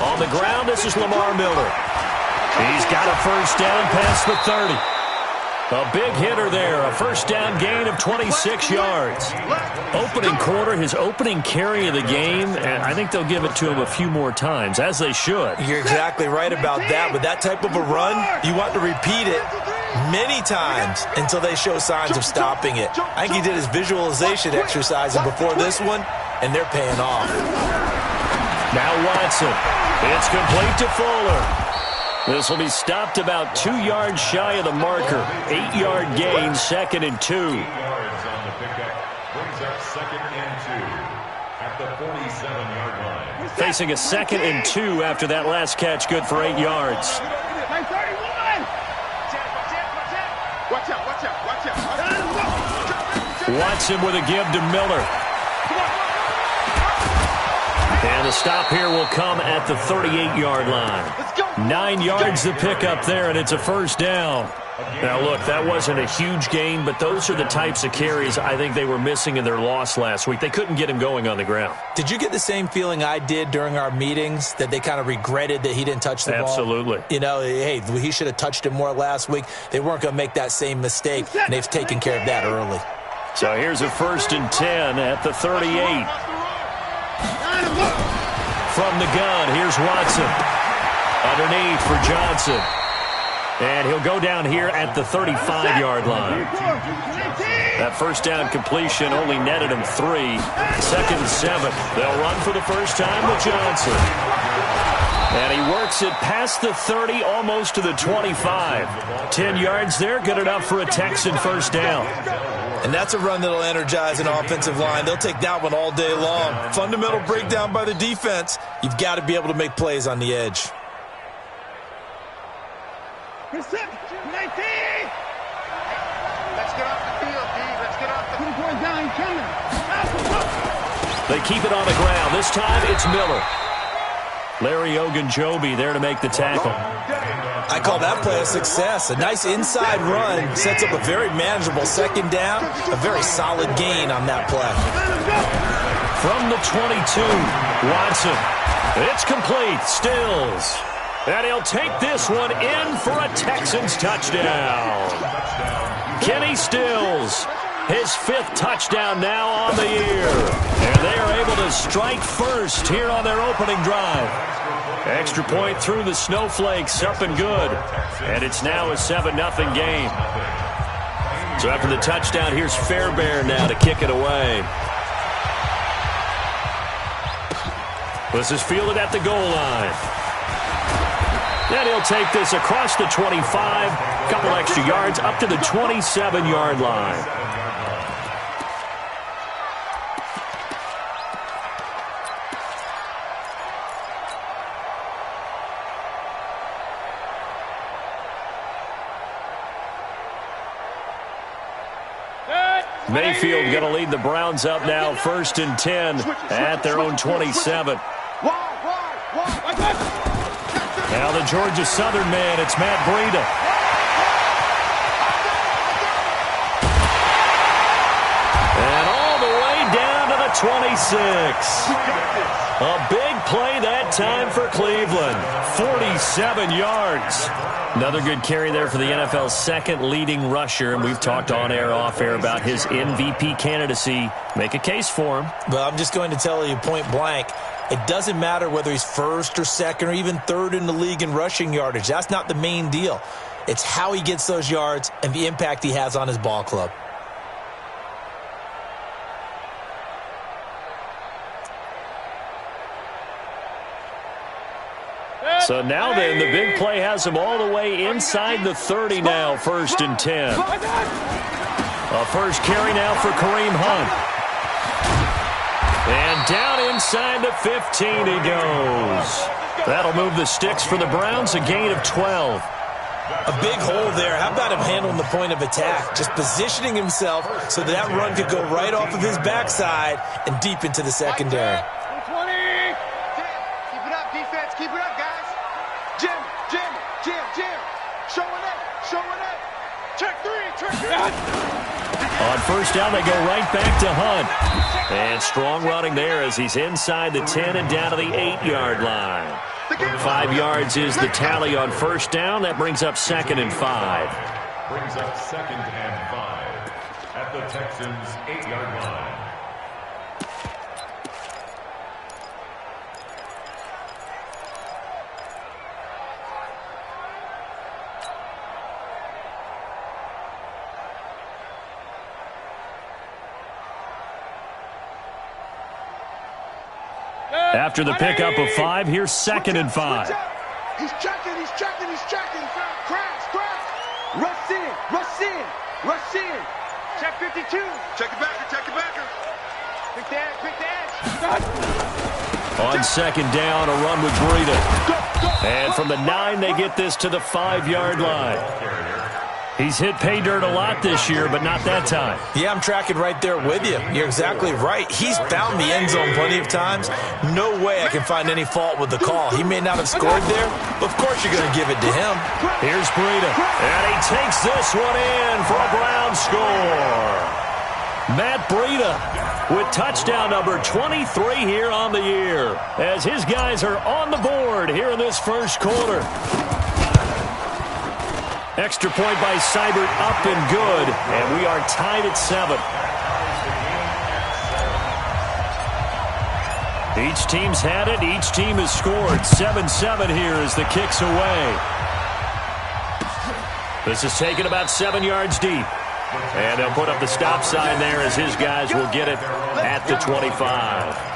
On the ground, this is Lamar Miller. He's got a first down past the 30. A big hitter there, a first down gain of 26 yards. Opening quarter, his opening carry of the game, and I think they'll give it to him a few more times, as they should. You're exactly right about that. With that type of a run, you want to repeat it many times until they show signs of stopping it. I think he did his visualization exercise before this one, and they're paying off. Now Watson. It's complete to Fuller. This will be stopped about 2 yards shy of the marker. 8-yard gain, 2nd and 2. 8 yards on the pickup. Brings up 2nd and 2 at the 47-yard line. Facing a 2nd and 2 after that last catch, good for 8 yards. Watson with a give to Miller. And the stop here will come at the 38-yard line. 9 yards the pickup there, and it's a first down. Now, look, that wasn't a huge gain, but those are the types of carries I think they were missing in their loss last week. They couldn't get him going on the ground. Did you get the same feeling I did during our meetings, that they kind of regretted that he didn't touch the ball? Absolutely. You know, hey, he should have touched it more last week. They weren't going to make that same mistake, and they've taken care of that early. So here's a 1st and 10 at the 38. From the gun, here's Watson. Underneath for Johnson. And he'll go down here at the 35-yard line. That first down completion only netted him 3. 2nd and 7. They'll run for the first time with Johnson. And he works it past the 30, almost to the 25. 10 yards there, good enough for a Texan first down. And that's a run that'll energize an offensive line. They'll take that one all day long. Fundamental breakdown by the defense. You've got to be able to make plays on the edge. Let's get off the field, D. Let's get off the field. Down, coming. They keep it on the ground. This time it's Miller. Larry Ogunjobi there to make the tackle. I call that play a success. A nice inside run sets up a very manageable 2nd down. A very solid gain on that play. From the 22, Watson. It's complete. Stills. And he'll take this one in for a Texans touchdown. Kenny Stills, his 5th touchdown now on the year. And they are able to strike first here on their opening drive. Extra point through the snowflakes, up and good. And it's now a 7-0 game. So after the touchdown, here's Fairbairn now to kick it away. This is fielded at the goal line. And he'll take this across the 25, a couple extra yards, up to the 27-yard line. Mayfield going to lead the Browns up now, 1st and 10 at their own 27. Now the Georgia Southern man, it's Matt Breida. And all the way down to the 26. A big play that time for Cleveland. 47 yards. Another good carry there for the NFL's 2nd leading rusher, and we've talked on air, off air about his MVP candidacy. Make a case for him. Well, I'm just going to tell you point blank, it doesn't matter whether he's 1st or 2nd or even 3rd in the league in rushing yardage. That's not the main deal. It's how he gets those yards and the impact he has on his ball club. So now then, the big play has him all the way inside the 30 now, 1st and 10. A first carry now for Kareem Hunt. And down inside the 15 he goes. That'll move the sticks for the Browns, a gain of 12. A big hole there. How about him handling the point of attack? Just positioning himself so that run could go right off of his backside and deep into the secondary. Keep it up, defense. Keep it up, guys. Jet. Showing up. Check three. On first down, they go right back to Hunt. And strong running there as he's inside the 10 and down to the 8-yard line. 5 yards is the tally on first down. That brings up 2nd and 5. Brings up 2nd and 5 at the Texans' 8-yard line. After the pickup of 5, here's 2nd and 5. He's checking. Crash. Rush in. Check 52. Check it backer. Pick the edge. On 2nd down, a run with Breida. And from the 9, they get this to the 5-yard line. He's hit pay dirt a lot this year, but not that time. Yeah, I'm tracking right there with you. You're exactly right. He's found the end zone plenty of times. No way I can find any fault with the call. He may not have scored there, but of course you're going to give it to him. Here's Breida, and he takes this one in for a Brown score. Matt Breida with touchdown number 23 here on the year, as his guys are on the board here in this first quarter. Extra point by Seibert, up and good, and we are tied at 7. Each team's had it. Each team has scored. 7-7 here as the kick's away. This is taken about 7 yards deep. And they'll put up the stop sign there as his guys will get it at the 25.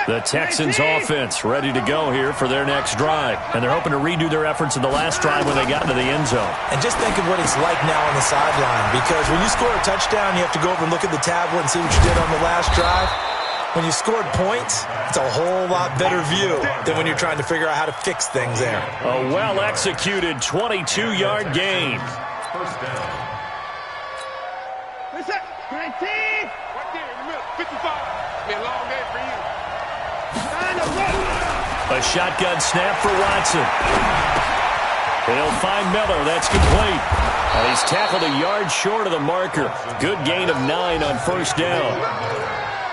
The Texans offense ready to go here for their next drive. And they're hoping to redo their efforts in the last drive when they got into the end zone. And just think of what it's like now on the sideline. Because when you score a touchdown, you have to go over and look at the tablet and see what you did on the last drive. When you scored points, it's a whole lot better view than when you're trying to figure out how to fix things there. A well-executed 22-yard gain. First down. What's up? 19. Right there in the middle. 55. Be a long day for you. A shotgun snap for Watson. He'll find Miller. That's complete. And he's tackled a yard short of the marker. Good gain of 9 on first down.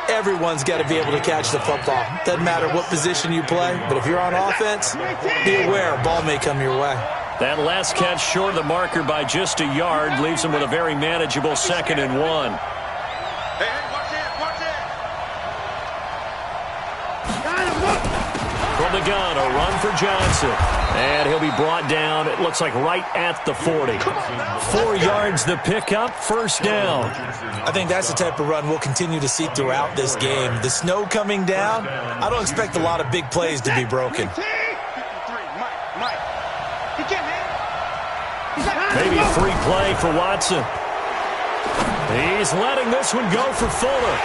Everyone's got to be able to catch the football. Doesn't matter what position you play, but if you're on offense, be aware a ball may come your way. That last catch short of the marker by just a yard leaves him with a very manageable 2nd and 1. Hey, watch it. From the gun, a run for Johnson. And he'll be brought down, it looks like right at the 40. 4 yards the pickup, first down. I think that's the type of run we'll continue to see throughout this game. The snow coming down, I don't expect a lot of big plays to be broken. Maybe a free play for Watson. He's letting this one go for Fuller.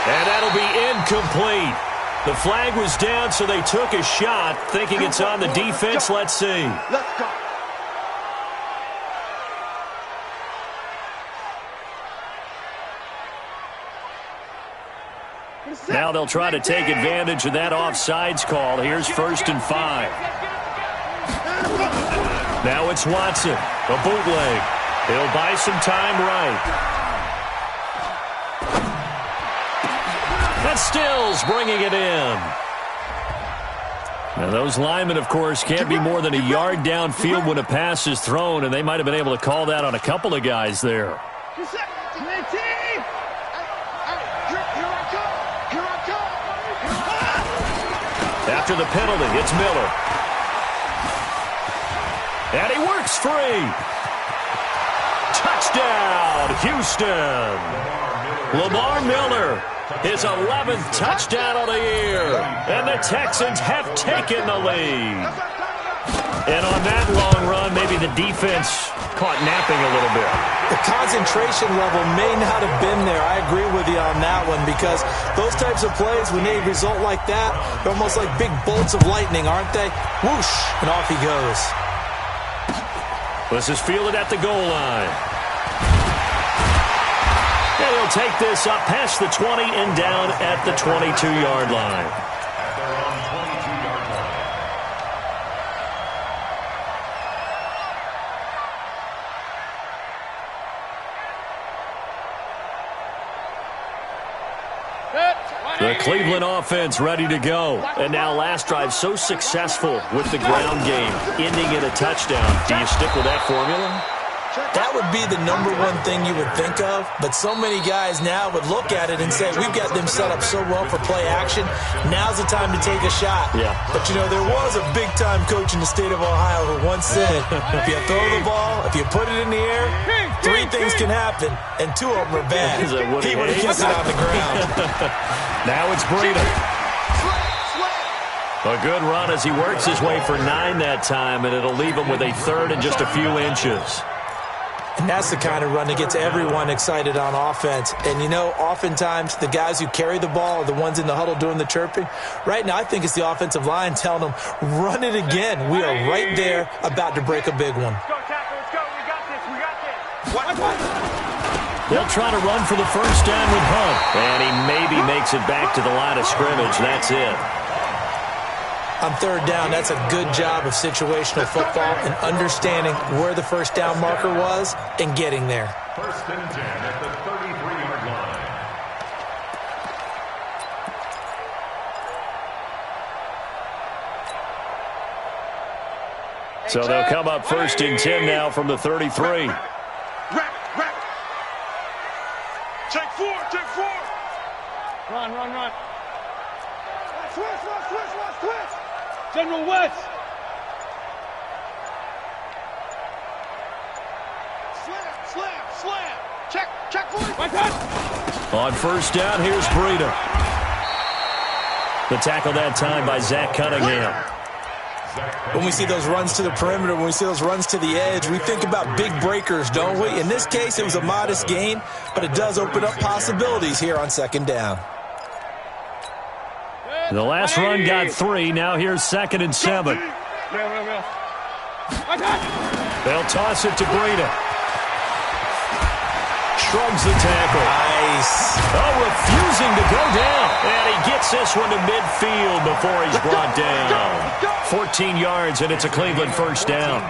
And that'll be incomplete. The flag was down, so they took a shot, thinking it's on the defense. Let's see. Let's go. Now they'll try to take advantage of that offsides call. Here's 1st and 5. Now it's Watson, a bootleg. He'll buy some time right. That's Stills bringing it in. Now those linemen, of course, can't be more than a yard downfield when a pass is thrown, and they might have been able to call that on a couple of guys there. After the penalty, it's Miller. And he works free. Touchdown, Houston. Lamar Miller, his 11th touchdown of the year. And the Texans have taken the lead. And on that long run, maybe the defense caught napping a little bit. The concentration level may not have been there. I agree with you on that one, because those types of plays, when they result like that, they're almost like big bolts of lightning, aren't they? Whoosh, and off he goes. This is fielded at the goal line. And he'll take this up past the 20 and down at the 22-yard line. At their own 22-yard line. The Cleveland offense ready to go. And now last drive so successful with the ground game, ending in a touchdown. Do you stick with that formula? That would be the number one thing you would think of, but so many guys now would look at it and say, we've got them set up so well for play action, now's the time to take a shot. Yeah. But, you know, there was a big-time coach in the state of Ohio who once said, if you throw the ball, if you put it in the air, 3 things can happen, and 2 of them are bad. He would have kissed it on the ground. Now it's Breida. A good run as he works his way for 9 that time, and it'll leave him with a third and just a few inches. And that's the kind of run that gets everyone excited on offense. And, you know, oftentimes the guys who carry the ball are the ones in the huddle doing the chirping. Right now, I think it's the offensive line telling them, run it again. We are right there about to break a big one. Let's go, tackle. Let's go. We got this. We got this. What? They'll try to run for the first down with Hunt. And he maybe makes it back to the line of scrimmage. That's it. On third down, that's a good job of situational football and understanding where the first down marker was and getting there. First and 10 at the 33-yard line. So they'll come up first and 10 now from the 33. Rapid. Take 4. Run. Twist. General West. Slam. Check 4. On first down, here's Breida. The tackle that time by Zach Cunningham. When we see those runs to the perimeter, when we see those runs to the edge, we think about big breakers, don't we? In this case, it was a modest gain, but it does open up possibilities here on second down. The last run got 3. Now here's 2nd and 7. They'll toss it to Breida. Shrugs the tackle. Nice. Oh, refusing to go down. And he gets this one to midfield before he's brought down. 14 yards, and it's a Cleveland first down.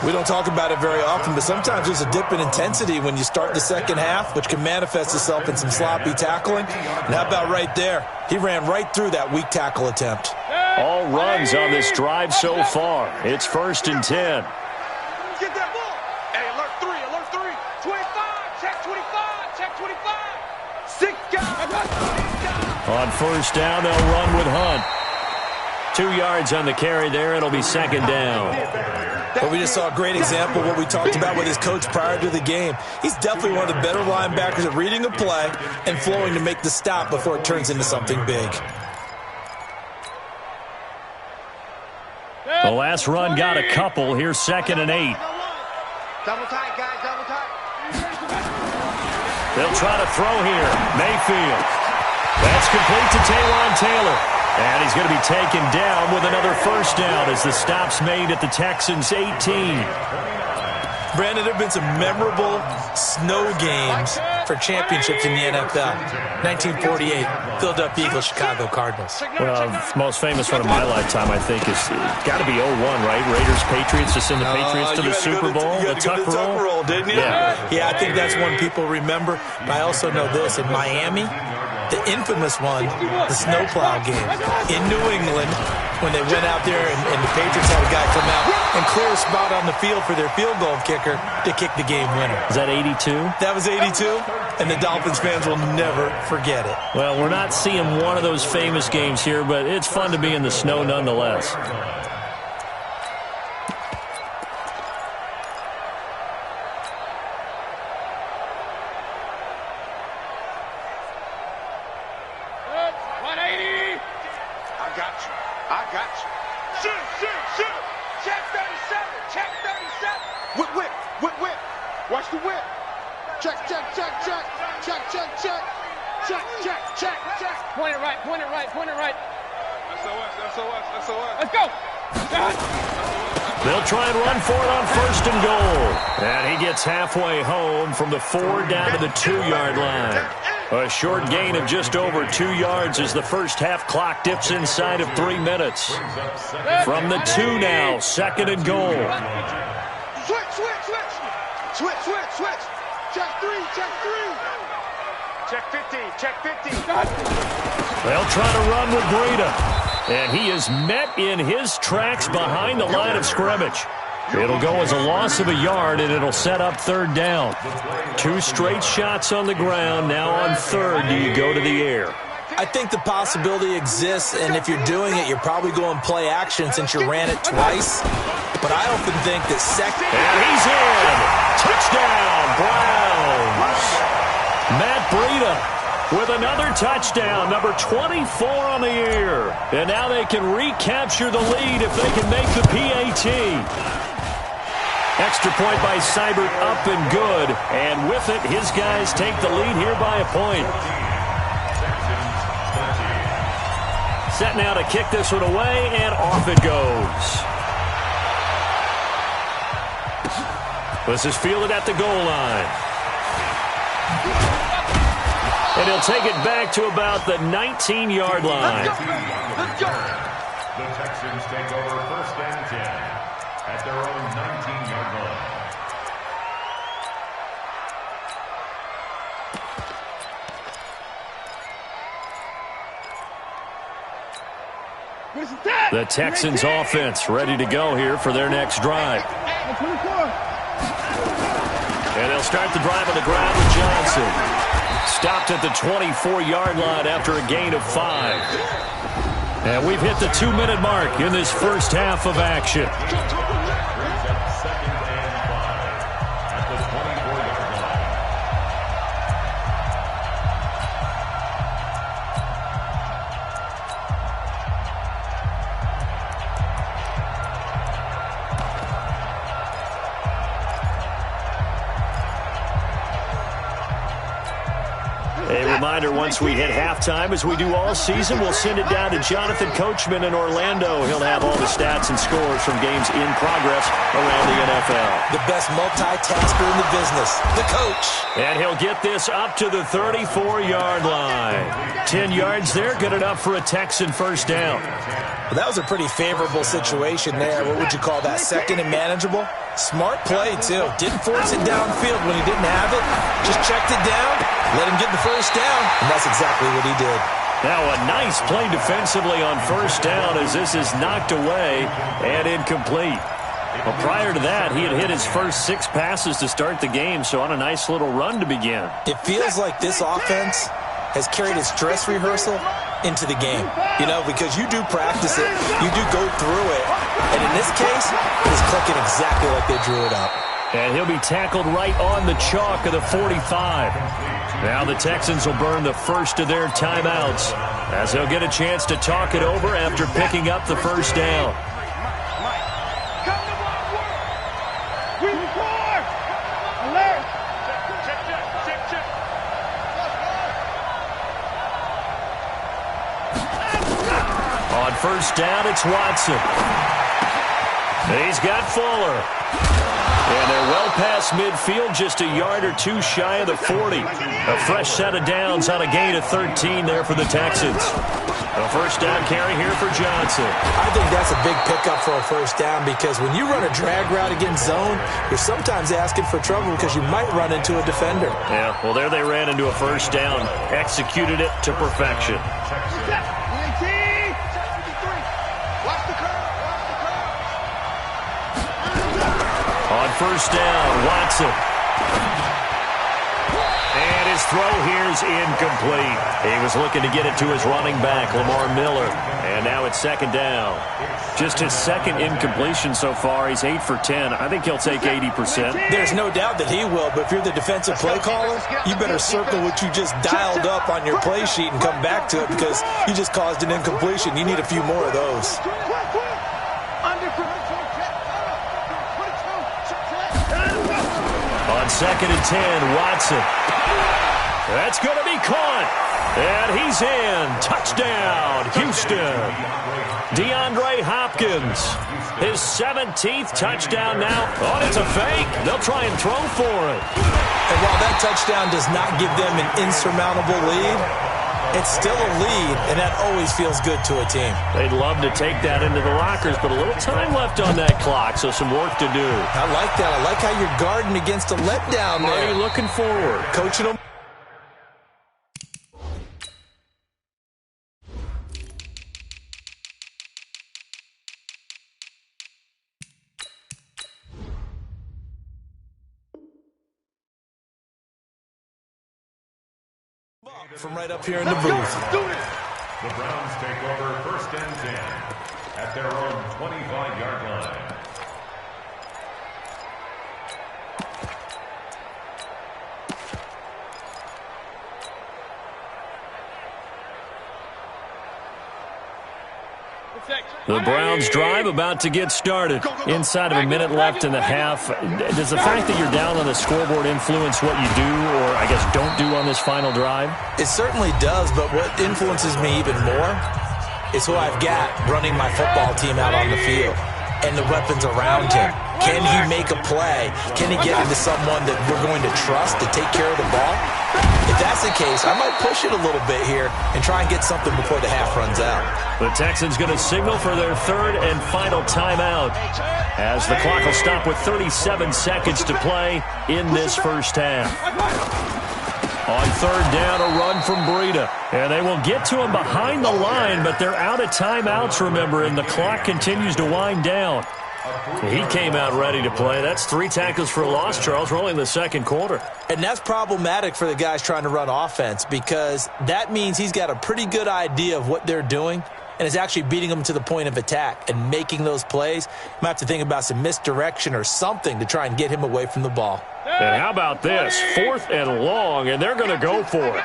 We don't talk about it very often, but sometimes there's a dip in intensity when you start the second half, which can manifest itself in some sloppy tackling. And how about right there? He ran right through that weak tackle attempt. All runs on this drive so far. It's first and 10. Get that ball. Hey, alert 3. 25. Check 25. 6 guys. On first down, they'll run with Hunt. 2 yards on the carry there. It'll be second down. But we just saw a great example of what we talked about with his coach prior to the game. He's definitely one of the better linebackers at reading a play and flowing to make the stop before it turns into something big. The last run got a couple. Here's 2nd and 8. Double tight, guys. Double tight. They'll try to throw here. Mayfield. That's complete to Taywan Taylor. And he's going to be taken down with another first down as the stop's made at the Texans' 18. Brandon, there have been some memorable snow games for championships in the NFL. 1948, Philadelphia Eagles, Chicago Cardinals. Well, the most famous one of my lifetime, I think, is got to be 01, right? Raiders, Patriots to send the Patriots to the Super Bowl. You had to go to the Tuck roll, didn't you? Yeah, I think that's one people remember. But I also know this. In Miami, the infamous one, the snowplow game. In New England, when they went out there and the Patriots had a guy come out and clear a spot on the field for their field goal kicker to kick the game winner. Is that 82? That was 82, and the Dolphins fans will never forget it. Well, we're not seeing one of those famous games here, but it's fun to be in the snow nonetheless. Shoot. Check 37. Whip. pointer right. That's SOS. Let's go. They'll try and run for it on first and goal. And he gets halfway home from the 4 down to the 2-yard line. A short gain of just over 2 yards as the first half clock dips inside of 3 minutes. From the 2 now, second and goal. Switch. Check 3. Check 50. They'll try to run with Breida. And he is met in his tracks behind the line of scrimmage. It'll go as a loss of a yard, and it'll set up 3rd down. 2 straight shots on the ground. Now on 3rd, do you go to the air? I think the possibility exists, and if you're doing it, you're probably going play action since you ran it twice. But I often think that second... And he's in! Touchdown, Browns! Matt Breida with another touchdown, number 24 on the year. And now they can recapture the lead if they can make the PAT. Extra point by Seibert, up and good. And with it, his guys take the lead here by a point. Set now to kick this one away, and off it goes. This is fielded at the goal line. And he'll take it back to about the 19-yard line. The Texans take over 1st and 10 at their own 19-yard line. The Texans offense ready to go here for their next drive. And they'll start the drive on the ground with Johnson. Stopped at the 24-yard line after a gain of 5. And we've hit the 2-minute mark in this first half of action. A reminder, once we hit halftime, as we do all season, we'll send it down to Jonathan Coachman in Orlando. He'll have all the stats and scores from games in progress around the NFL. The best multitasker in the business, the coach. And he'll get this up to the 34-yard line. 10 yards there, good enough for a Texan first down. Well, that was a pretty favorable situation there. What would you call that, second and manageable? Smart play, too. Didn't force it downfield when he didn't have it. Just checked it down, let him get the first down, and that's exactly what he did. Now a nice play defensively on first down as this is knocked away and incomplete. Well, prior to that, he had hit his first 6 passes to start the game, so on a nice little run to begin. It feels like this offense has carried its dress rehearsal into the game. You know, because you do practice it, you do go through it, and in this case, it's clicking exactly like they drew it up. And he'll be tackled right on the chalk of the 45. Now the Texans will burn the first of their timeouts as they'll get a chance to talk it over after picking up the first down. On first down, it's Watson. He's got Fuller. And they're well past midfield, just a yard or 2 shy of the 40. A fresh set of downs on a gain of 13 there for the Texans. A first down carry here for Johnson. I think that's a big pickup for a first down because when you run a drag route against zone, you're sometimes asking for trouble because you might run into a defender. Yeah, well, there they ran into a first down. Executed it to perfection. On first down, Watson. And his throw here is incomplete. He was looking to get it to his running back, Lamar Miller. And now it's second down. Just his second incompletion so far. He's 8 for 10. I think he'll take 80%. There's no doubt that he will, but if you're the defensive play caller, you better circle what you just dialed up on your play sheet and come back to it because you just caused an incompletion. You need a few more of those. On second and 10, Watson. That's going to be caught. And he's in. Touchdown, Houston. DeAndre Hopkins, his 17th touchdown now. Oh, it's a fake. They'll try and throw for it. And while that touchdown does not give them an insurmountable lead, it's still a lead, and that always feels good to a team. They'd love to take that into the lockers, but a little time left on that clock, so some work to do. I like that. I like how you're guarding against a letdown there. Marty looking forward. Coaching them. From right up here in the booth. The Browns take over 1st and 10 at their own 25-yard line. The Browns drive about to get started. Inside of a minute left in the half. Does the fact that you're down on the scoreboard influence what you do, or I guess don't do on this final drive? It certainly does, but what influences me even more is who I've got running my football team out on the field and the weapons around him. Can he make a play? Can he get into someone that we're going to trust to take care of the ball? If that's the case, I might push it a little bit here and try and get something before the half runs out. The Texans going to signal for their 3rd and final timeout as the clock will stop with 37 seconds to play in this first half. On 3rd down, a run from Breida. And they will get to him behind the line, but they're out of timeouts, remember, and the clock continues to wind down. He came out ready to play. That's 3 tackles for a loss, Charles. We're only in the 2nd quarter. And that's problematic for the guys trying to run offense because that means he's got a pretty good idea of what they're doing and is actually beating them to the point of attack and making those plays. You might have to think about some misdirection or something to try and get him away from the ball. And how about this? 4th and long, and they're going to go for it.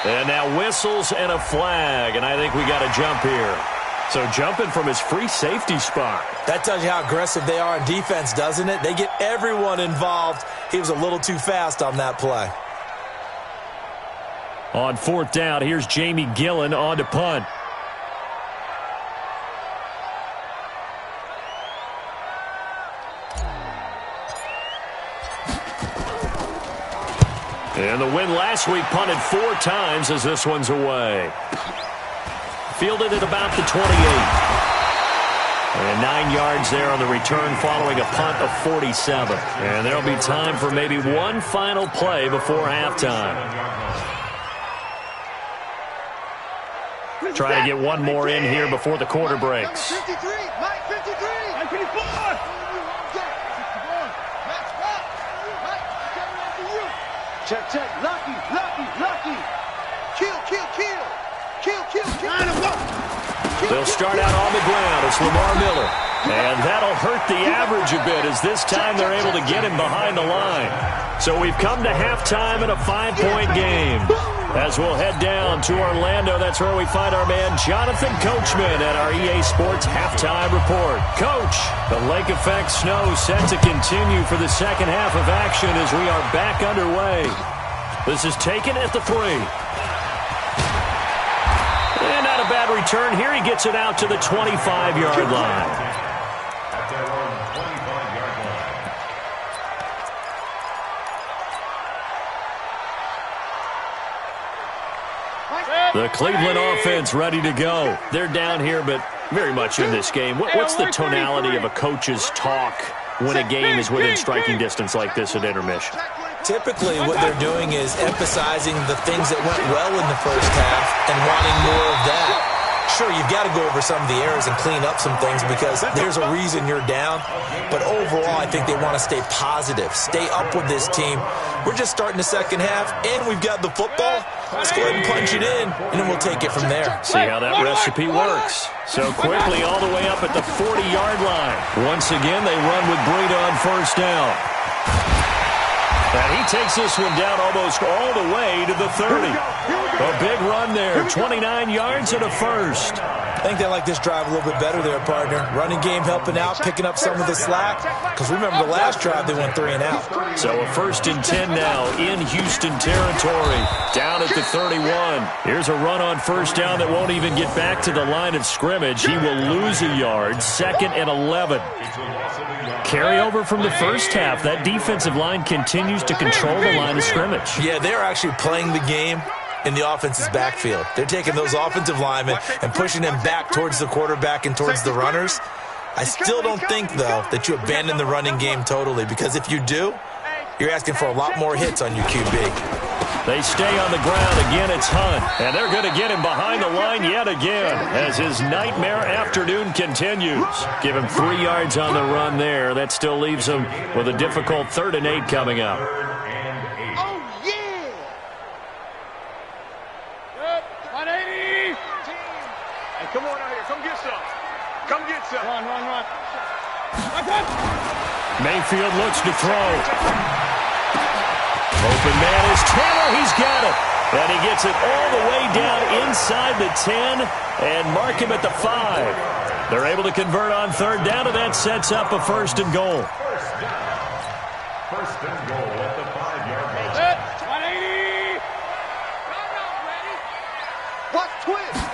And now whistles and a flag, and I think we got a jump here. So jumping from his free safety spot. That tells you how aggressive they are on defense, doesn't it? They get everyone involved. He was a little too fast on that play. On 4th down, here's Jamie Gillen on to punt. And the win last week punted 4 times as this one's away. Fielded at about the 28. And 9 yards there on the return following a punt of 47. And there'll be time for maybe one final play before halftime. Try to get one more in here before the quarter breaks. 53, Mike 53. Mike 54. Check, check. Lucky, lucky, lucky. Kill, kill, kill. Kill, kill, kill. They'll start out on the ground. It's Lamar Miller. And that'll hurt the average a bit as this time they're able to get him behind the line. So we've come to halftime in a 5-point game. As we'll head down to Orlando, that's where we find our man Jonathan Coachman at our EA Sports Halftime Report. Coach, the lake effect snow set to continue for the second half of action as we are back underway. This is taken at the 3. And not a bad return here. He gets it out to the 25-yard line. At their own 25-yard line. The Cleveland offense ready to go. They're down here, but very much in this game. What's the tonality of a coach's talk when a game is within striking distance like this at intermission? Typically, what they're doing is emphasizing the things that went well in the first half and wanting more of that. Sure, you've got to go over some of the errors and clean up some things because there's a reason you're down. But overall, I think they want to stay positive, stay up with this team. We're just starting the second half, and we've got the football. Let's go ahead and punch it in, and then we'll take it from there. See how that recipe works. So quickly all the way up at the 40-yard line. Once again, they run with Breida on first down. And he takes this one down almost all the way to the 30. A big run there, 29 yards and a first. I think they like this drive a little bit better there, partner. Running game helping out, picking up some of the slack. Because remember the last drive, they went 3 and out. So a 1st and 10 now in Houston territory, down at the 31. Here's a run on 1st down that won't even get back to the line of scrimmage. He will lose a yard, 2nd and 11. Carry over from the first half. That defensive line continues to control the line of scrimmage. Yeah, they're actually playing the game in the offense's backfield. They're taking those offensive linemen and pushing them back towards the quarterback and towards the runners. I still don't think, though, that you abandon the running game totally, because if you do, you're asking for a lot more hits on your QB. They stay on the ground. Again, it's Hunt. And they're going to get him behind the line yet again as his nightmare afternoon continues. Give him 3 yards on the run there. That still leaves him with a difficult 3rd and 8 coming up. Oh, yeah! Good. 180! Hey, come on out here. Come get some. Come get some. Run. Mayfield looks to throw. Open man is Taylor. He's got it. And he gets it all the way down inside the 10 and mark him at the 5. They're able to convert on 3rd down, and that sets up a 1st and goal. First and goal at the 5-yard line. Set. 180! Watch twist.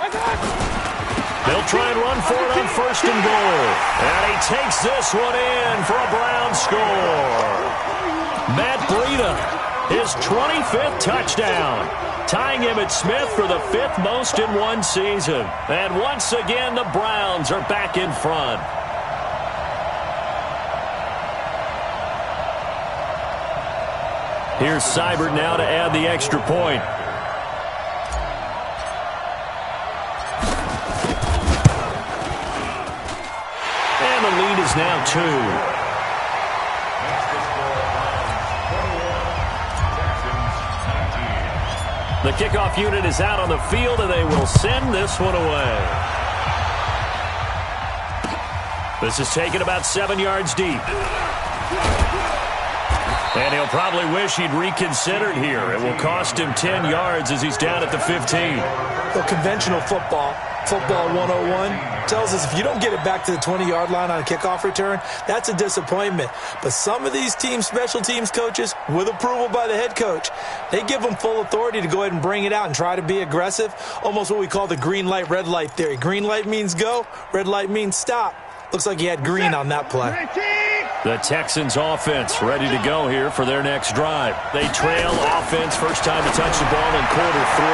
They'll try and run for it on 1st and goal. And he takes this one in for a Brown score. Matt Breida, his 25th touchdown, tying him at Smith for the 5th most in one season. And once again, the Browns are back in front. Here's Seibert now to add the extra point. And the lead is now 2. The kickoff unit is out on the field, and they will send this one away. This is taken about 7 yards deep. And he'll probably wish he'd reconsidered here. It will cost him 10 yards as he's down at the 15. Well, conventional football 101, tells us if you don't get it back to the 20-yard line on a kickoff return, that's a disappointment. But some of these special teams coaches, with approval by the head coach, they give them full authority to go ahead and bring it out and try to be aggressive, almost what we call the green light, red light theory. Green light means go, red light means stop. Looks like he had green on that play. The Texans offense ready to go here for their next drive. They trail offense, first time to touch the ball in quarter 3,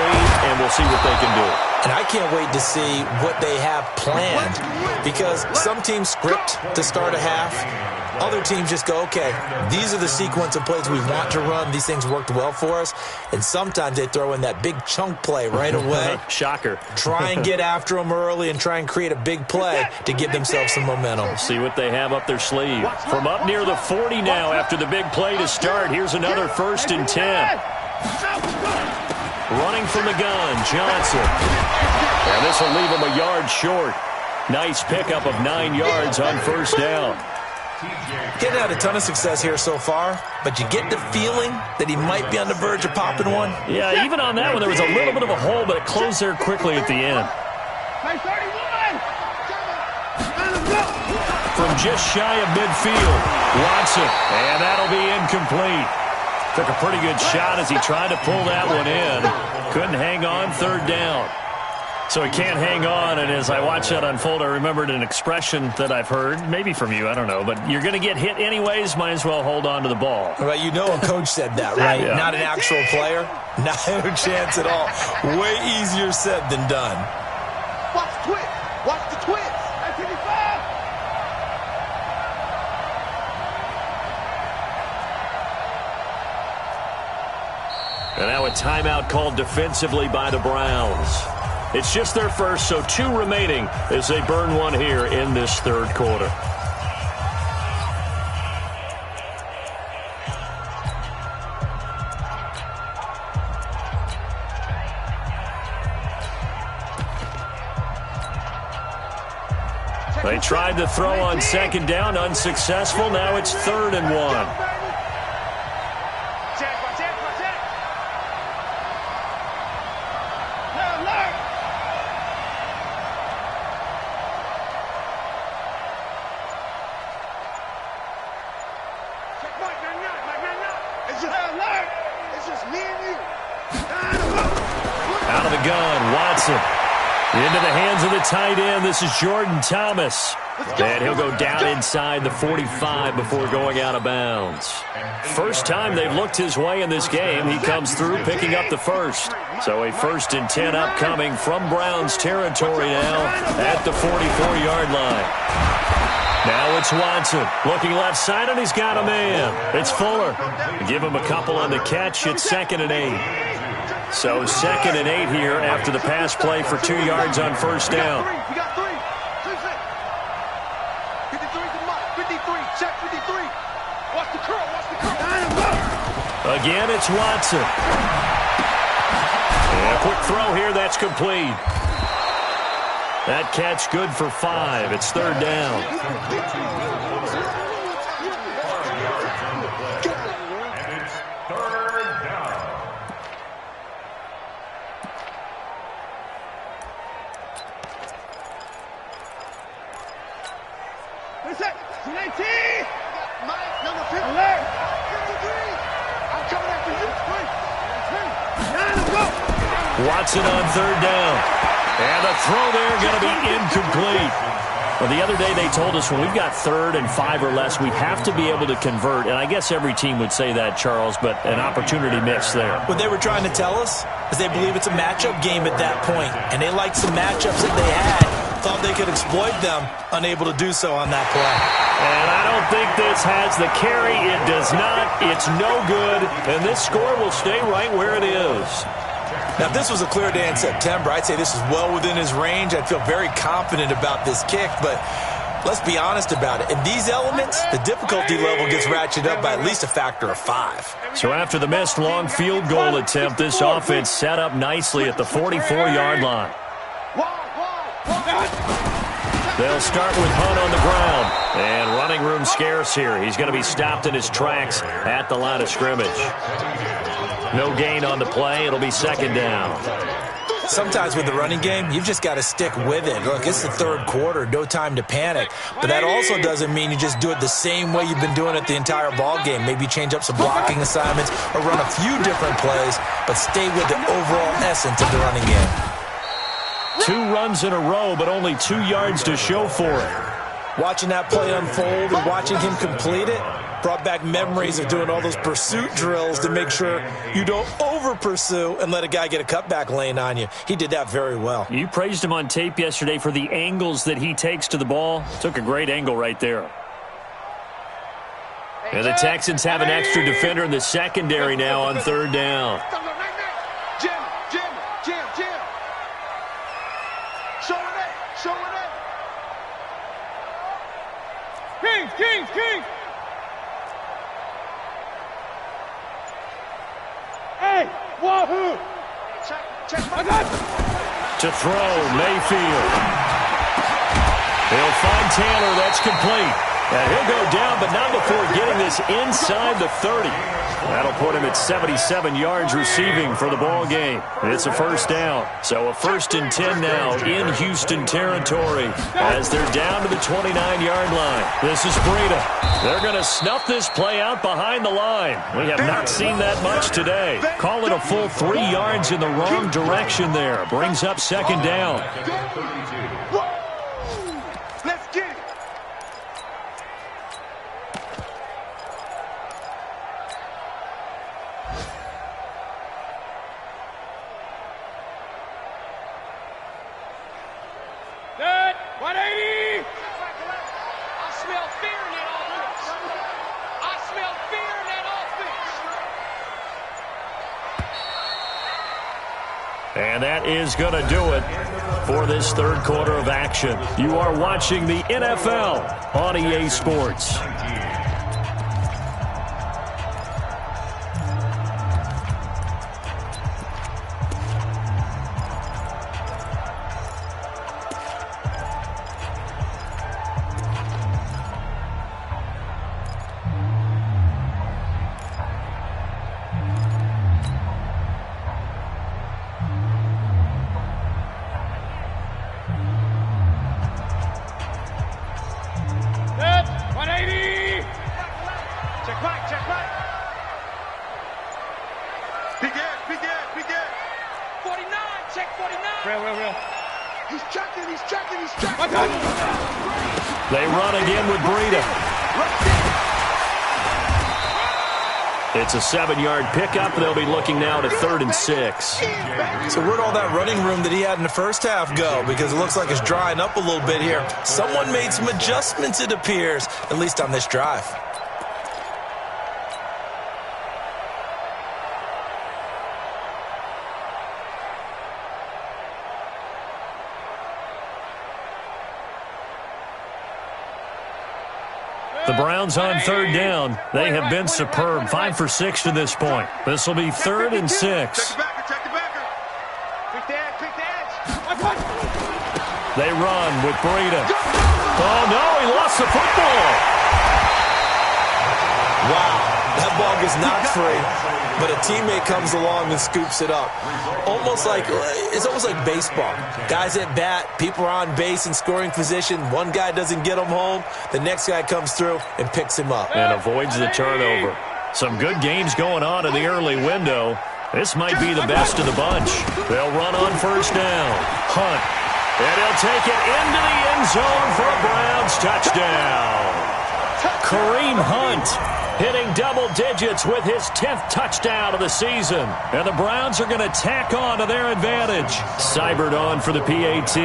and we'll see what they can do. And I can't wait to see what they have planned, because some teams script to start a half. Other teams just go, okay, these are the sequence of plays we want to run. These things worked well for us. And sometimes they throw in that big chunk play right away. Shocker. Try and get after them early and try and create a big play to give themselves some momentum. See what they have up their sleeve. From up near the 40 now after the big play to start, here's another 1st and 10. Running from the gun, Johnson. And this will leave him a yard short. Nice pickup of 9 yards on 1st down. Getting had a ton of success here so far, but you get the feeling that he might be on the verge of popping one. Yeah, even on that one, there was a little bit of a hole, but it closed there quickly at the end. From just shy of midfield, Watson, and that'll be incomplete. Took a pretty good shot as he tried to pull that one in. Couldn't hang on 3rd down. So he can't hang on, and as I watched that unfold, I remembered an expression that I've heard, maybe from you, I don't know, but you're going to get hit anyways, might as well hold on to the ball. Well, you know a coach said that, right? Yeah. Not an actual player. Not a chance at all. Way easier said than done. Watch the twist. Watch the twist. And now a timeout called defensively by the Browns. It's just their first, so 2 remaining as they burn one here in this 3rd quarter. They tried to throw on 2nd down, unsuccessful. Now it's 3rd and 1. Out of the gun, Watson. Into the hands of the tight end. This is Jordan Thomas. And he'll go down inside the 45 before going out of bounds. First time they've looked his way in this game. He comes through picking up the first. So a 1st and 10 upcoming from Browns territory now at the 44-yard line. Now it's Watson looking left side, and he's got a man. It's Fuller. Give him a couple on the catch. It's 2nd and 8. So 2nd and 8 here after the pass play for 2 yards on first down. We got 3. 53 to Mike. 53. Check 53. Watch the curl. Watch the curl. Again, it's Watson. And a quick throw here. That's complete. That catch good for 5. It's 3rd down. Watson on 3rd down. And the throw there going to be incomplete. Well, the other day they told us when we've got 3rd and 5 or less, we have to be able to convert. And I guess every team would say that, Charles, but an opportunity missed there. What they were trying to tell us is they believe it's a matchup game at that point, and they liked some matchups that they had, thought they could exploit them, unable to do so on that play. And I don't think this has the carry. It does not. It's no good. And this score will stay right where it is. Now, if this was a clear day in September, I'd say this is well within his range. I'd feel very confident about this kick, but let's be honest about it. In these elements, the difficulty level gets ratcheted up by at least a factor of 5. So after the missed long field goal attempt, this offense set up nicely at the 44-yard line. They'll start with Hunt on the ground. And running room scarce here. He's going to be stopped in his tracks at the line of scrimmage. No gain on the play. It'll be 2nd down. Sometimes with the running game, you've just got to stick with it. Look, it's the 3rd quarter, no time to panic. But that also doesn't mean you just do it the same way you've been doing it the entire ball game. Maybe change up some blocking assignments or run a few different plays, but stay with the overall essence of the running game. 2 runs in a row, but only 2 yards to show for it. Watching that play unfold and watching him complete it brought back memories of doing all those pursuit drills to make sure you don't over-pursue and let a guy get a cutback lane on you. He did that very well. You praised him on tape yesterday for the angles that he takes to the ball. Took a great angle right there. And the Texans have an extra defender in the secondary now on 3rd down. Jim. Show it. Kings. Hey, wahoo! Check. To throw, Mayfield. He'll find Taylor. That's complete. And he'll go down, but not before getting this inside the 30. That'll put him at 77 yards receiving for the ball game. It's a 1st down. So a 1st and 10 now in Houston territory as they're down to the 29-yard line. This is Breida. They're going to snuff this play out behind the line. We have not seen that much today. Call it a full 3 yards in the wrong direction there. Brings up 2nd down. Let's get it. Good. 180. I smell fear in that offense. I smell fear in that offense. And that is going to do it for this 3rd quarter of action. You are watching the NFL on EA Sports. Good. 180. They run again with Breida. It's a 7-yard pickup. They'll be looking now to 3rd and 6. So where'd all that running room that he had in the first half go? Because it looks like it's drying up a little bit here. Someone made some adjustments, it appears, at least on this drive. The Browns on 3rd down. They have been superb. 5 for 6 to this point. This will be 3rd and 6. Check the backer. Quick the edge. They run with Breida. Oh, no, he lost the football. Wow, that ball gets knocked free, but a teammate comes along and scoops it up. It's almost like baseball. Guys at bat, people are on base in scoring position. One guy doesn't get him home. The next guy comes through and picks him up. And avoids the turnover. Some good games going on in the early window. This might be the best of the bunch. They'll run on 1st down. Hunt. And he'll take it into the end zone for a Browns touchdown. Kareem Hunt hitting double digits with his 10th touchdown of the season. And the Browns are going to tack on to their advantage. Seibert on for the PAT.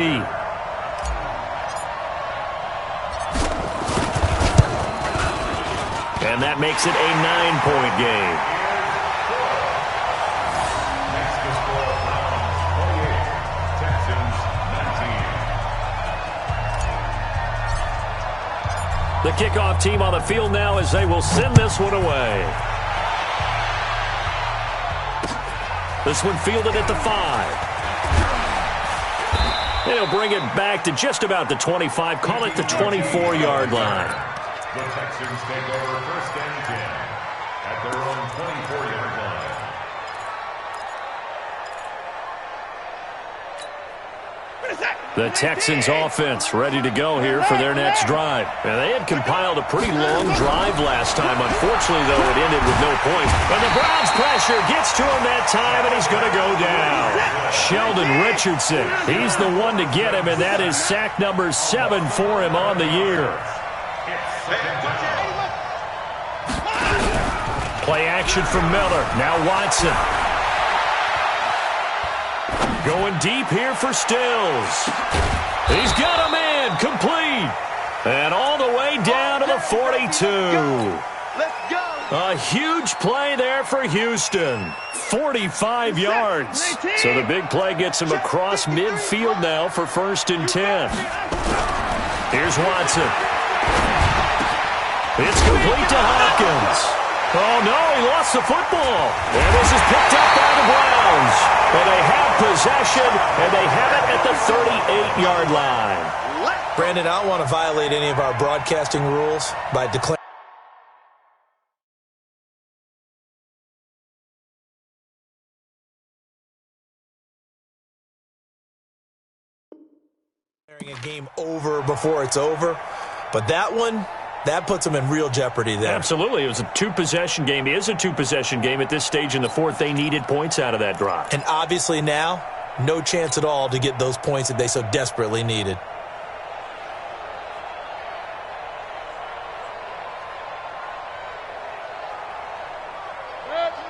And that makes it a 9-point game. Next to score, Browns 28, Texans 19. The kickoff team on the field now as they will send this one away. This one fielded at the 5. They'll bring it back to just about the 25, call it the 24-yard line. The Texans take over 1st and 10 at their own 24-yard line. The Texans offense ready to go here for their next drive. And they had compiled a pretty long drive last time. Unfortunately, though, it ended with no points. But the Browns pressure gets to him that time, and he's going to go down. Sheldon Richardson, he's the one to get him, and that is sack number 7 for him on the year. Play action from Miller. Now Watson. Going deep here for Stills. He's got him in. Complete. And all the way down to the 42. Let's go. A huge play there for Houston. 45 yards. So the big play gets him across midfield now for 1st and 10. Here's Watson. It's complete to Hopkins. Oh, no, he lost the football. And this is picked up by the Browns. And they have possession, and they have it at the 38-yard line. Brandon, I don't want to violate any of our broadcasting rules by declaring a game over before it's over. But that one, that puts them in real jeopardy there. Absolutely. It was a 2-possession game. It is a 2-possession game at this stage in the 4th. They needed points out of that drive. And obviously now, no chance at all to get those points that they so desperately needed.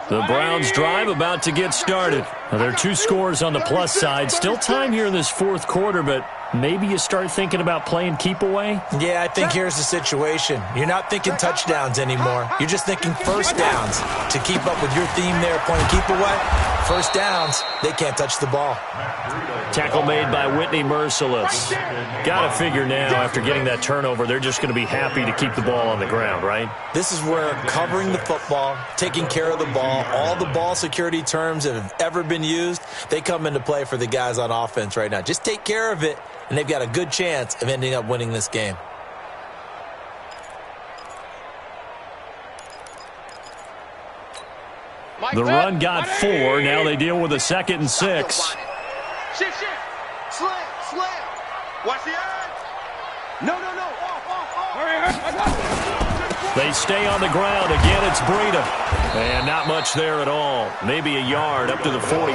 The Browns drive about to get started. Now, there are 2 scores on the plus side. Still time here in this 4th quarter, but maybe you start thinking about playing keep away? Yeah, I think here's the situation. You're not thinking touchdowns anymore. You're just thinking 1st downs. To keep up with your theme there, playing keep away, 1st downs, they can't touch the ball. Tackle made by Whitney Merciless. Got to figure now, after getting that turnover, they're just going to be happy to keep the ball on the ground, right? This is where covering the football, taking care of the ball, all the ball security terms that have ever been used, they come into play for the guys on offense right now. Just take care of it, and they've got a good chance of ending up winning this game. The run got 4. Now they deal with a 2nd and 6. Shit. Slam. Watch the edge. No. Off. They stay on the ground. Again, it's Breida. And not much there at all. Maybe a yard up to the 43.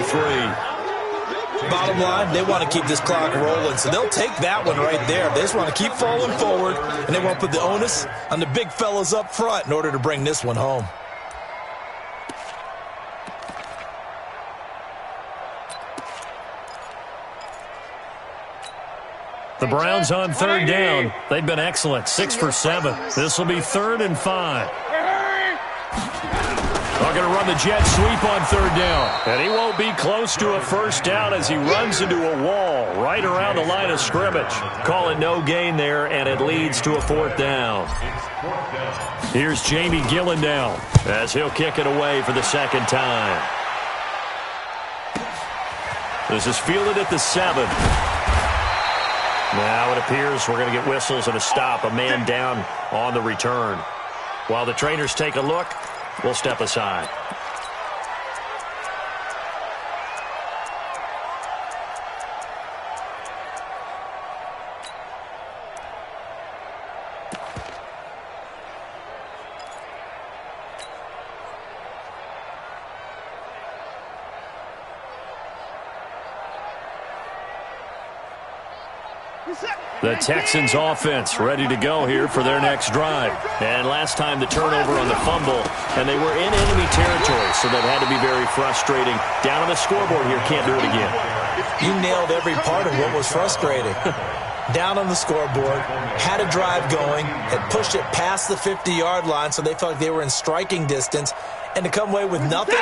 Bottom line, they want to keep this clock rolling, so they'll take that one right there. They just want to keep falling forward, and they want to put the onus on the big fellas up front in order to bring this one home. The Browns on third down. They've been excellent, 6 for 7. This will be 3rd and 5. They're going to run the jet sweep on third down. And he won't be close to a first down as he runs into a wall right around the line of scrimmage. Call it no gain there, and it leads to a 4th down. Here's Jamie Gillen now as he'll kick it away for the 2nd time. This is fielded at the 7. Now it appears we're going to get whistles and a stop, a man down on the return. While the trainers take a look, we'll step aside. The Texans offense ready to go here for their next drive. And last time the turnover on the fumble, and they were in enemy territory, so that had to be very frustrating. Down on the scoreboard here, can't do it again. You nailed every part of what was frustrating. Down on the scoreboard, had a drive going, had pushed it past the 50-yard line, so they felt like they were in striking distance, and to come away with nothing,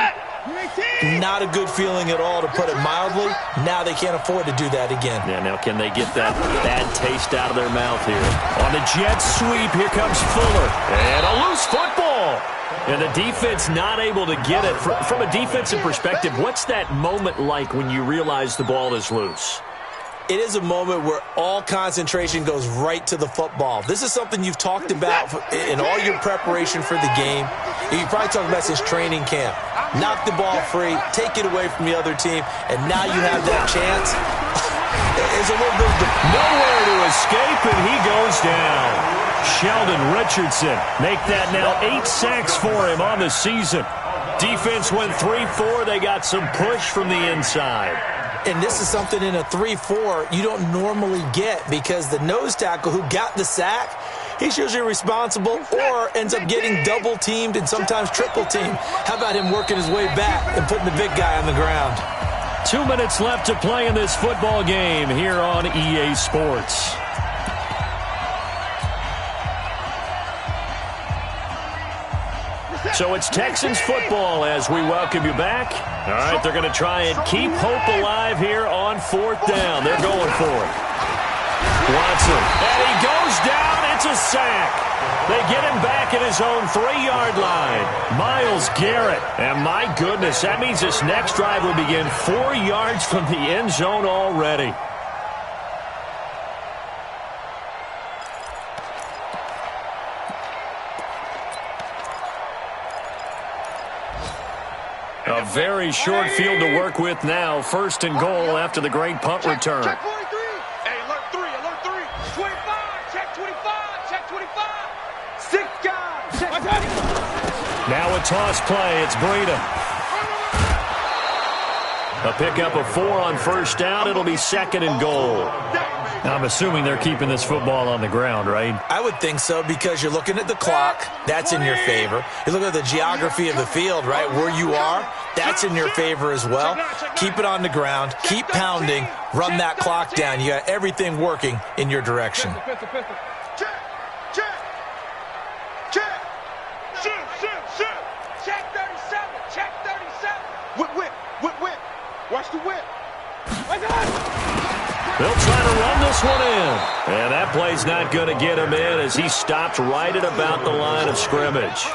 not a good feeling at all, to put it mildly. Now they can't afford to do that again. Yeah, now can they get that bad taste out of their mouth here? On the jet sweep, here comes Fuller. And a loose football. And the defense not able to get it. From a defensive perspective, what's that moment like when you realize the ball is loose? It is a moment where all concentration goes right to the football. This is something you've talked about in all your preparation for the game. You probably talked about since training camp. Knock the ball free, take it away from the other team, and now you have that chance. It's a little bit nowhere to escape, and he goes down. Sheldon Richardson make that now 8 sacks for him on the season. Defense went 3-4. They got some push from the inside. And this is something in a 3-4 you don't normally get, because the nose tackle who got the sack, he's usually responsible or ends up getting double-teamed and sometimes triple-teamed. How about him working his way back and putting the big guy on the ground? 2 minutes left to play in this football game here on EA Sports. So it's Texans football as we welcome you back. All right, they're going to try and keep hope alive here on 4th down. They're going for it. Watson, and he goes down. It's a sack. They get him back at his own 3-yard line. Myles Garrett. And my goodness, that means this next drive will begin 4 yards from the end zone already. A very short field to work with now. 1st and goal after the great punt return. Check 43. Hey, alert 3, alert 3. 25, check 25, check 25. 6 guys, check 20. Now a toss play. It's Breida. A pickup of 4 on 1st down. It'll be 2nd and goal. I'm assuming they're keeping this football on the ground, right? I would think so, because you're looking at the clock. That's in your favor. You look at the geography of the field, right? Where you are, that's in your favor as well. Keep it on the ground. Keep pounding. Run that clock down. You got everything working in your direction. Check, check, check. Shoot. Check 37, check 37. Whip. Watch the whip. They'll try to run this one in. And that play's not going to get him in as he stopped right at about the line of scrimmage.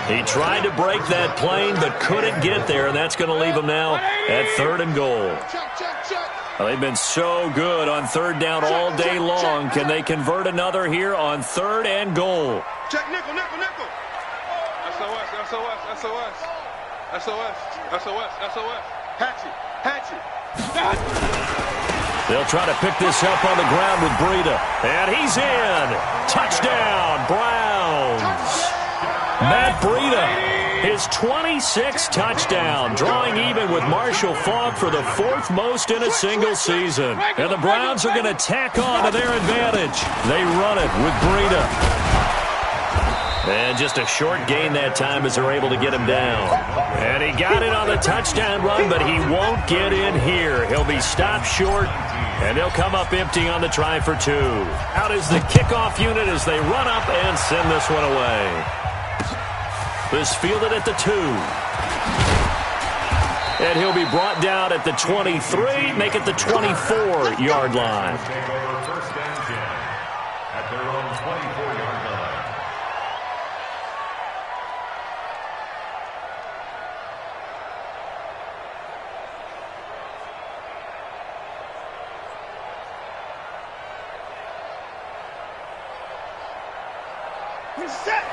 He tried to break that plane but couldn't get there, and that's going to leave him now at 3rd and goal. Well, they've been so good on 3rd down all day long. Can they convert another here on 3rd and goal? Check nickel. SOS. Hatchet. They'll try to pick this up on the ground with Breida. And he's in. Touchdown, Browns. Matt Breida, his 26th touchdown, drawing even with Marshall Faulk for the 4th most in a single season. And the Browns are going to tack on to their advantage. They run it with Breida. And just a short gain that time as they're able to get him down. And he got it on the touchdown run, but he won't get in here. He'll be stopped short, and they'll come up empty on the try for 2. Out is the kickoff unit as they run up and send this one away. This fielded at the 2. And he'll be brought down at the 23, make it the 24-yard line. Take over first and 10 at their own 24-yard line.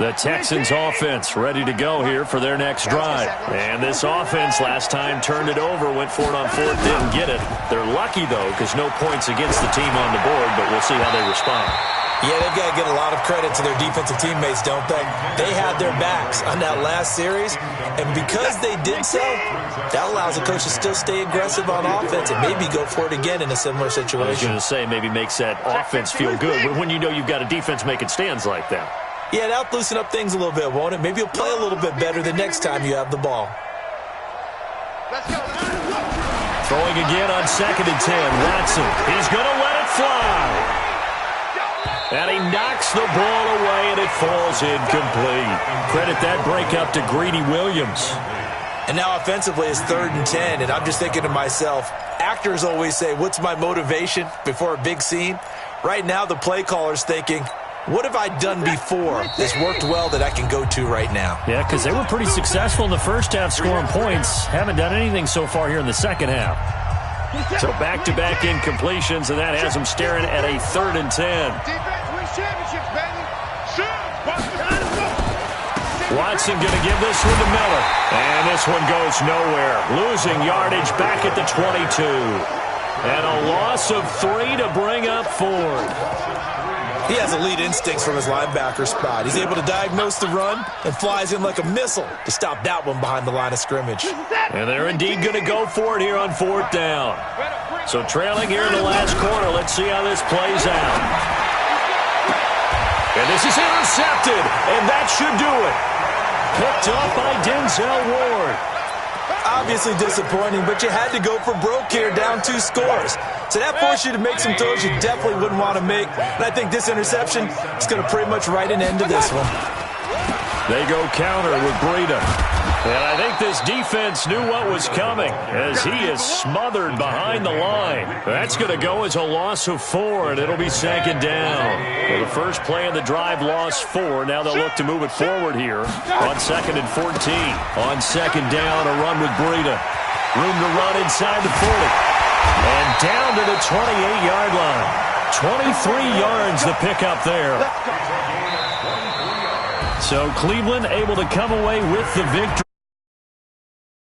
The Texans offense ready to go here for their next drive. And this offense last time turned it over, went for it on 4th, didn't get it. They're lucky, though, because no points against the team on the board, but we'll see how they respond. Yeah, they've got to get a lot of credit to their defensive teammates, don't they? They had their backs on that last series, and because they did so, that allows the coach to still stay aggressive on offense and maybe go for it again in a similar situation. I was going to say, maybe makes that offense feel good when you know you've got a defense making stands like that. Yeah, that'll loosen up things a little bit, won't it? Maybe you'll play a little bit better the next time you have the ball. Throwing again on 2nd and 10. Watson, he's going to let it fly. And he knocks the ball away, and it falls incomplete. Credit that breakup to Greedy Williams. And now offensively it's 3rd and 10, and I'm just thinking to myself, actors always say, what's my motivation before a big scene? Right now the play caller's thinking, what have I done before that's worked well that I can go to right now? Yeah, because they were pretty successful in the first half scoring points. Haven't done anything so far here in the second half. So back-to-back incompletions, and that has them staring at a 3rd and 10. Watson going to give this one to Miller. And this one goes nowhere. Losing yardage back at the 22. And a loss of 3 to bring up Ford. He has elite instincts from his linebacker spot. He's able to diagnose the run and flies in like a missile to stop that one behind the line of scrimmage. And they're indeed going to go for it here on 4th down. So trailing here in the last quarter, let's see how this plays out. And this is intercepted, and that should do it. Picked off by Denzel Ward. Obviously disappointing, but you had to go for broke here, down 2 scores. So that forced you to make some throws you definitely wouldn't want to make. And I think this interception is going to pretty much write an end to this one. They go counter with Breida. And I think this defense knew what was coming as he is smothered behind the line. That's going to go as a loss of 4, and it'll be 2nd down. Well, the first play of the drive lost 4. Now they'll look to move it forward here on 2nd and 14. On 2nd down, a run with Breida. Room to run inside the 40. And down to the 28-yard line. 23 yards the pickup there. So Cleveland able to come away with the victory.